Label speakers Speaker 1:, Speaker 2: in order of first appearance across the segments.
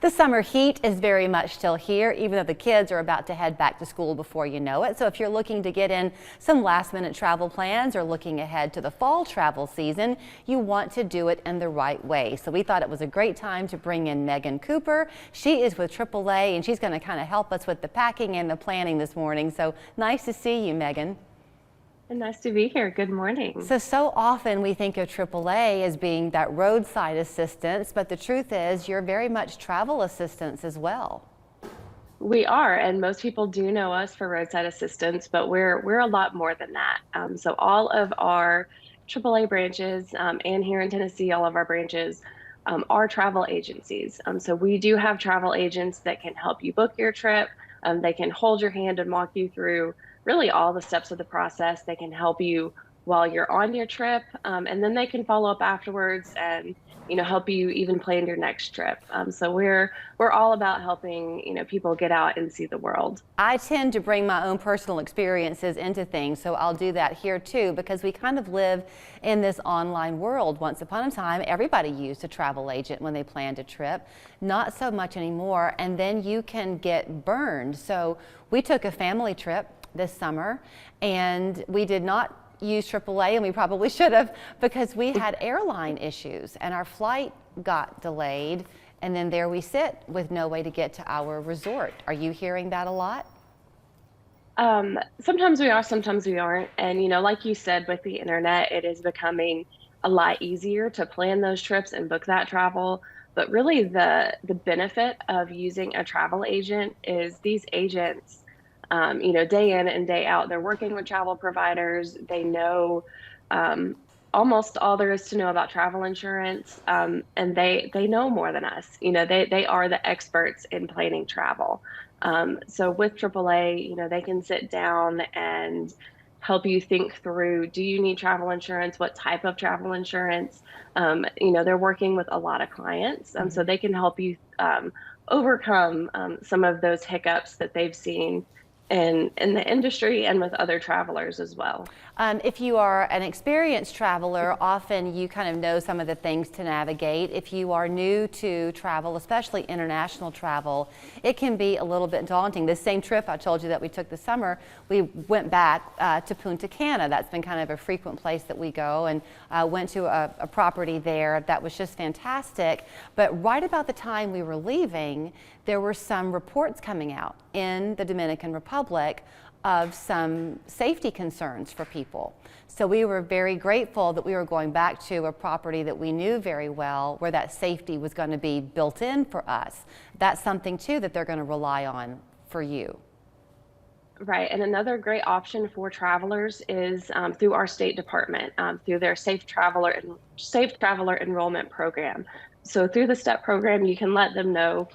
Speaker 1: The summer heat is very much still here, even though the kids are about to head back to school before you know it. So if you're looking to get in some last-minute travel plans or looking ahead to the fall travel season, you want to do it in the right way. So we thought it was a great time to bring in Megan Cooper. She is with AAA, and she's going to kind of help us with the packing and the planning this morning. So nice to see you, Megan.
Speaker 2: And nice to be here. Good morning.
Speaker 1: So often we think of AAA as being that roadside assistance, but the truth is you're very much travel assistance as well.
Speaker 2: We are, and most people do know us for roadside assistance, but we're a lot more than that. So all of our AAA branches, and here in Tennessee, all of our branches are travel agencies. So we do have travel agents that can help you book your trip. They can hold your hand and walk you through really all the steps of the process. They can help you while you're on your trip, and then they can follow up afterwards and help you even plan your next trip. So we're all about helping people get out and see the world.
Speaker 1: I tend to bring my own personal experiences into things, so I'll do that here too, because we kind of live in this online world. Once upon a time, everybody used a travel agent when they planned a trip. Not so much anymore, and then you can get burned. So we took a family trip this summer, and we did not use AAA, and we probably should have, because we had airline issues and our flight got delayed, and then there we sit with no way to get to our resort. Are you hearing that a lot?
Speaker 2: Sometimes we are, sometimes we aren't. And like you said, with the internet, it is becoming a lot easier to plan those trips and book that travel. But really the benefit of using a travel agent is these agents, day in and day out, they're working with travel providers. They know almost all there is to know about travel insurance, and they know more than us. They are the experts in planning travel. So with AAA, they can sit down and help you think through, do you need travel insurance? What type of travel insurance? They're working with a lot of clients, so they can help you overcome some of those hiccups that they've seen in the industry and with other travelers as well.
Speaker 1: If you are an experienced traveler, often you kind of know some of the things to navigate. If you are new to travel, especially international travel, it can be a little bit daunting. This same trip I told you that we took this summer, we went back to Punta Cana. That's been kind of a frequent place that we go, and went to a property there that was just fantastic. But right about the time we were leaving, there were some reports coming out in the Dominican Republic of some safety concerns for people. So we were very grateful that we were going back to a property that we knew very well, where that safety was going to be built in for us. That's something too that they're going to rely on for you.
Speaker 2: Right, and another great option for travelers is through our State Department, through their Safe Traveler Enrollment Program. So through the STEP program, you can let them know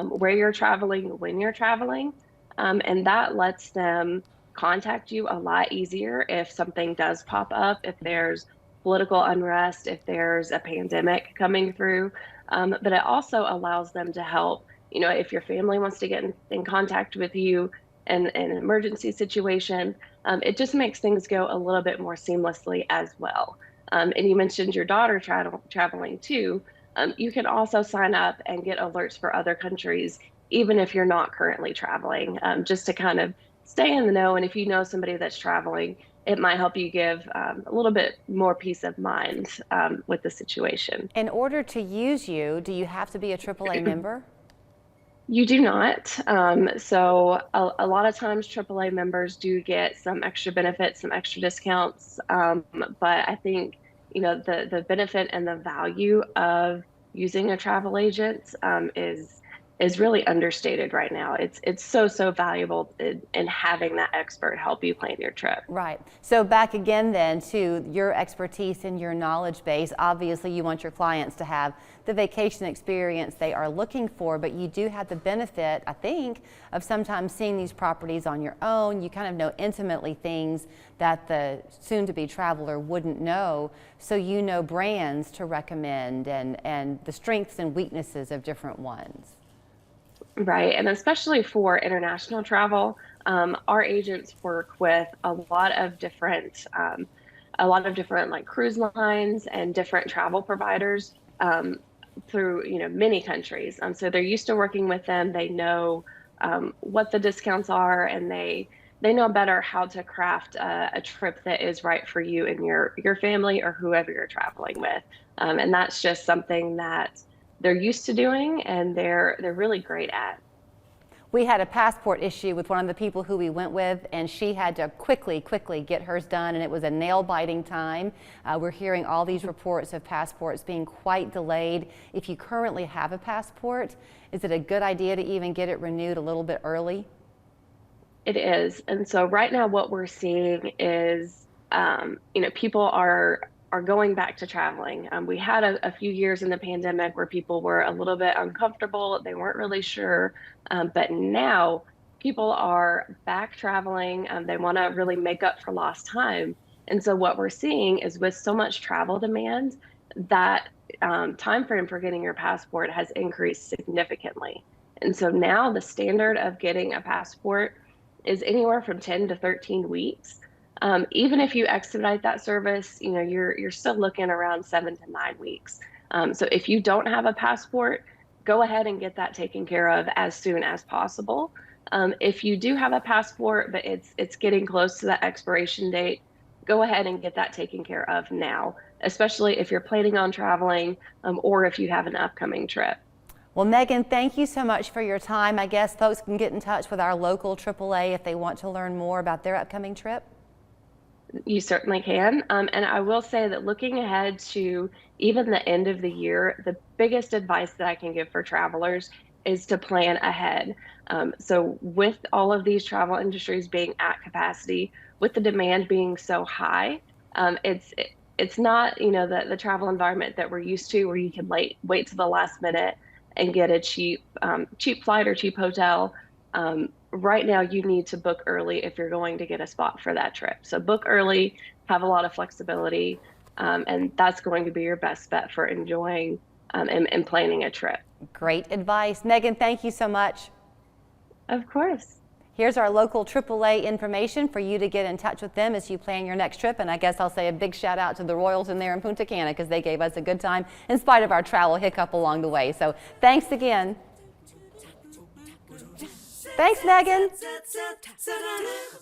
Speaker 2: where you're traveling, when you're traveling, and that lets them contact you a lot easier if something does pop up, if there's political unrest, if there's a pandemic coming through. But it also allows them to help, if your family wants to get in contact with you in an emergency situation, it just makes things go a little bit more seamlessly as well. And you mentioned your daughter traveling too. You can also sign up and get alerts for other countries, even if you're not currently traveling, just to kind of stay in the know. And if you know somebody that's traveling, it might help you give a little bit more peace of mind with the situation.
Speaker 1: In order to use you, do you have to be a AAA member?
Speaker 2: You do not. So a lot of times AAA members do get some extra benefits, some extra discounts. But I think, the benefit and the value of using a travel agent is really understated right now. It's so valuable in having that expert help you plan your trip.
Speaker 1: Right. So back again then to your expertise and your knowledge base. Obviously you want your clients to have the vacation experience they are looking for, but you do have the benefit, I think, of sometimes seeing these properties on your own. You kind of know intimately things that the soon-to-be traveler wouldn't know, so you know brands to recommend and the strengths and weaknesses of different ones.
Speaker 2: Right, and especially for international travel, our agents work with a lot of different like cruise lines and different travel providers. through many countries. So they're used to working with them. They know what the discounts are, and they know better how to craft a trip that is right for you and your family or whoever you're traveling with. And that's just something that they're used to doing, and they're really great at.
Speaker 1: We had a passport issue with one of the people who we went with, and she had to quickly get hers done, and it was a nail-biting time. We're hearing all these reports of passports being quite delayed. If you currently have a passport, is it a good idea to even get it renewed a little bit early?
Speaker 2: It is. And so right now what we're seeing is, people are going back to traveling. We had a few years in the pandemic where people were a little bit uncomfortable. They weren't really sure. But now people are back traveling. They want to really make up for lost time. And so what we're seeing is, with so much travel demand, that time frame for getting your passport has increased significantly. And so now the standard of getting a passport is anywhere from 10 to 13 weeks. Even if you expedite that service, you're still looking around 7 to 9 weeks. So if you don't have a passport, go ahead and get that taken care of as soon as possible. If you do have a passport, but it's getting close to that expiration date, go ahead and get that taken care of now, especially if you're planning on traveling, or if you have an upcoming trip.
Speaker 1: Well, Megan, thank you so much for your time. I guess folks can get in touch with our local AAA if they want to learn more about their upcoming trip.
Speaker 2: You certainly can. And I will say that, looking ahead to even the end of the year, the biggest advice that I can give for travelers is to plan ahead. So with all of these travel industries being at capacity, with the demand being so high, it's not, the travel environment that we're used to, where you can wait to the last minute and get a cheap flight or cheap hotel. Right now, you need to book early if you're going to get a spot for that trip. So book early, have a lot of flexibility, and that's going to be your best bet for enjoying and planning a trip.
Speaker 1: Great advice. Megan, thank you so much.
Speaker 2: Of course.
Speaker 1: Here's our local AAA information for you to get in touch with them as you plan your next trip. And I guess I'll say a big shout out to the Royals in there in Punta Cana, because they gave us a good time in spite of our travel hiccup along the way. So thanks again. Thanks, Megan.